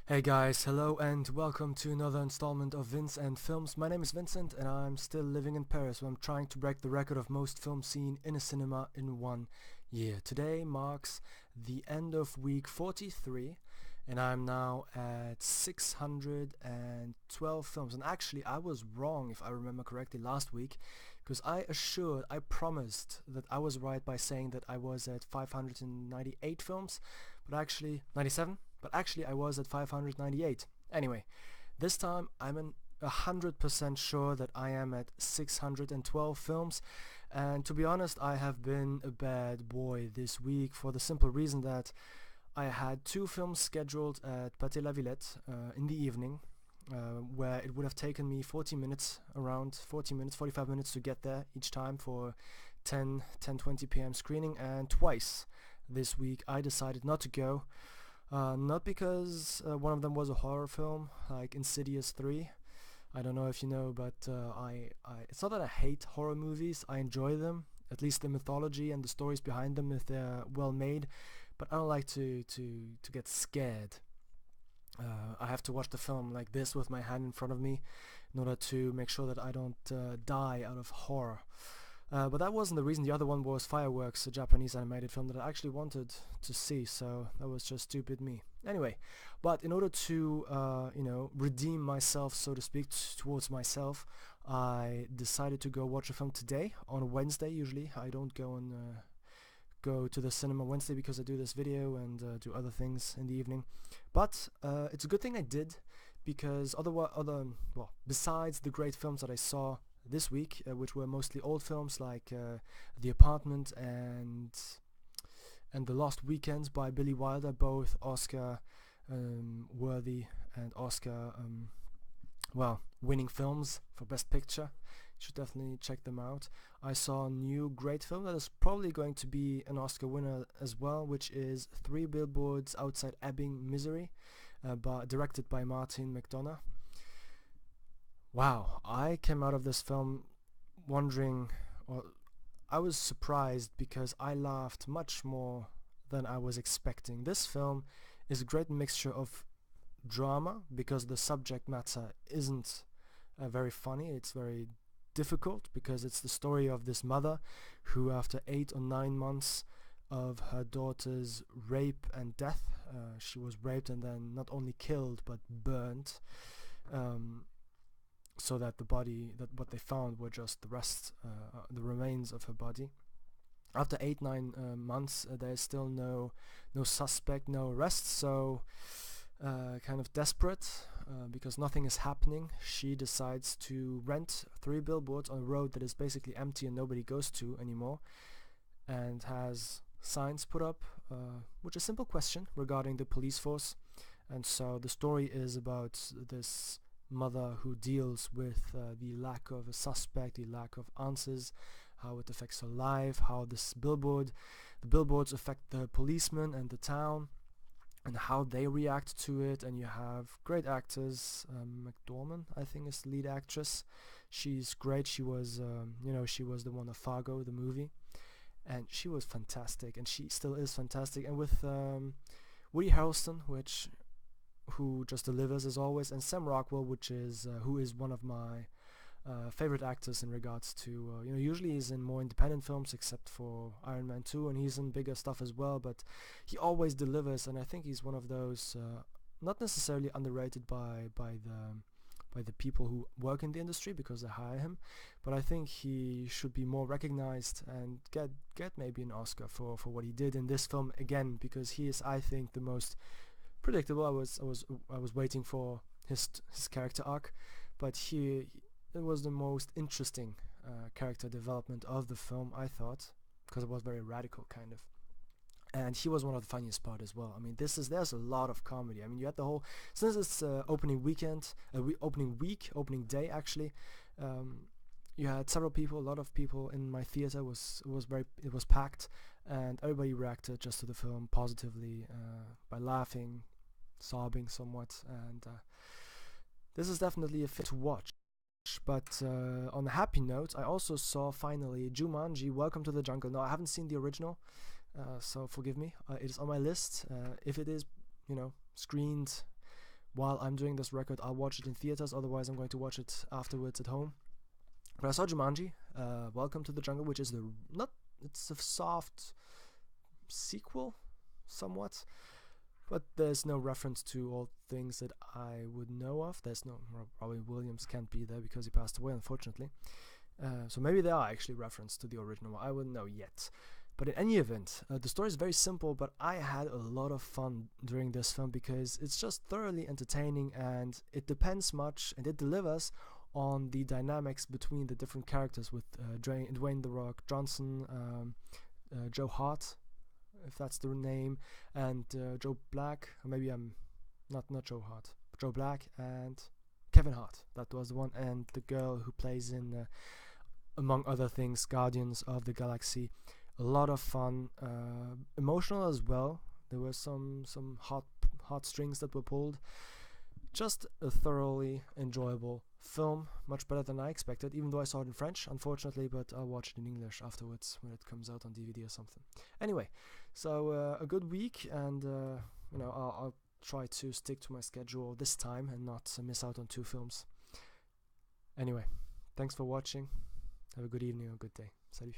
Hey guys, hello and welcome to another installment of Vince and Films. My name is Vincent and I'm still living in Paris where I'm trying to break the record of most films seen in a cinema in 1 year. Today marks the end of week 43 and I'm now at 612 films. And actually I was wrong, if I remember correctly, last week, because I promised that I was right by saying that I was at 598 films, but actually 97, but actually I was at 598. Anyway, this time I'm 100% sure that I am at 612 films, and to be honest, I have been a bad boy this week for the simple reason that I had two films scheduled at Pâté La Villette in the evening, where it would have taken me 45 minutes to get there each time for 10:20 p.m. screening, and twice this week I decided not to go. Not because one of them was a horror film, like Insidious 3. I don't know if you know, but it's not that I hate horror movies. I enjoy them, at least the mythology and the stories behind them if they're well made. But I don't like to get scared. I have to watch the film like this with my hand in front of me in order to make sure that I don't die out of horror. But that wasn't the reason. The other one was Fireworks, a Japanese animated film that I actually wanted to see, so that was just stupid me. Anyway, but in order to, redeem myself, so to speak, towards myself, I decided to go watch a film today, on Wednesday usually. I don't go to the cinema Wednesday because I do this video and do other things in the evening. But it's a good thing I did, because besides the great films that I saw this week, which were mostly old films like The Apartment and The Lost Weekends by Billy Wilder, both Oscar worthy and Oscar winning films for Best Picture. You should definitely check them out. I saw a new great film that is probably going to be an Oscar winner as well, which is Three Billboards Outside Ebbing, Missouri, directed by Martin McDonagh. Wow, I came out of this film wondering, or I was surprised because I laughed much more than I was expecting. This film is a great mixture of drama, because the subject matter isn't very funny. It's very difficult because it's the story of this mother who, after 8 or 9 months of her daughter's rape and death, she was raped and then not only killed but burnt, so that what they found were just the remains of her body. After 8-9 months, there is still no suspect, no arrest. So, kind of desperate, because nothing is happening, she decides to rent 3 billboards on a road that is basically empty and nobody goes to anymore, and has signs put up, which is a simple question regarding the police force. And so the story is about this mother who deals with the lack of a suspect, the lack of answers, how it affects her life, how the billboards affect the policemen and the town, and how they react to it. And you have great actors. McDormand, I think, is the lead actress. She's great. She was the one of Fargo, the movie, and she was fantastic, and she still is fantastic. And with Woody Harrelson, who just delivers as always, and Sam Rockwell, who is one of my favorite actors in regards to, usually he's in more independent films except for Iron Man 2, and he's in bigger stuff as well, but he always delivers, and I think he's one of those not necessarily underrated by the people who work in the industry because they hire him, but I think he should be more recognized and get maybe an Oscar for what he did in this film, again, because he is, I think, the most predictable. I was waiting for his character arc, but it was the most interesting character development of the film, I thought, because it was very radical, kind of. And he was one of the funniest part as well. I mean, there's a lot of comedy. I mean, you had the whole, since it's opening day actually. You had a lot of people in my theater. It was packed, and everybody reacted just to the film positively by laughing, sobbing somewhat, and this is definitely a film to watch. But on a happy note, I also saw finally Jumanji: Welcome to the Jungle. No, I haven't seen the original, so forgive me. It is on my list. If it is, screened while I'm doing this record, I'll watch it in theaters. Otherwise, I'm going to watch it afterwards at home. But I saw Jumanji, Welcome to the Jungle, which is it's a soft sequel, somewhat. But there's no reference to all things that I would know of. There's no, Robin Williams can't be there because he passed away, unfortunately. So maybe there are actually references to the original one. I wouldn't know yet. But in any event, the story is very simple, but I had a lot of fun during this film because it's just thoroughly entertaining, and it depends much, and it delivers on the dynamics between the different characters with Dwayne "The Rock" Johnson, Joe Hart, if that's the name, and Joe Black, or maybe I'm not Joe Hart, but Joe Black and Kevin Hart, that was the one, and the girl who plays in, among other things, Guardians of the Galaxy. A lot of fun, emotional as well. There were some heartstrings that were pulled. Just a thoroughly enjoyable film, much better than I expected, even though I saw it in French, unfortunately, but I'll watch it in English afterwards when it comes out on DVD or something. Anyway, so a good week, and I'll try to stick to my schedule this time and not miss out on 2 films. Anyway, thanks for watching. Have a good evening or good day. Salut.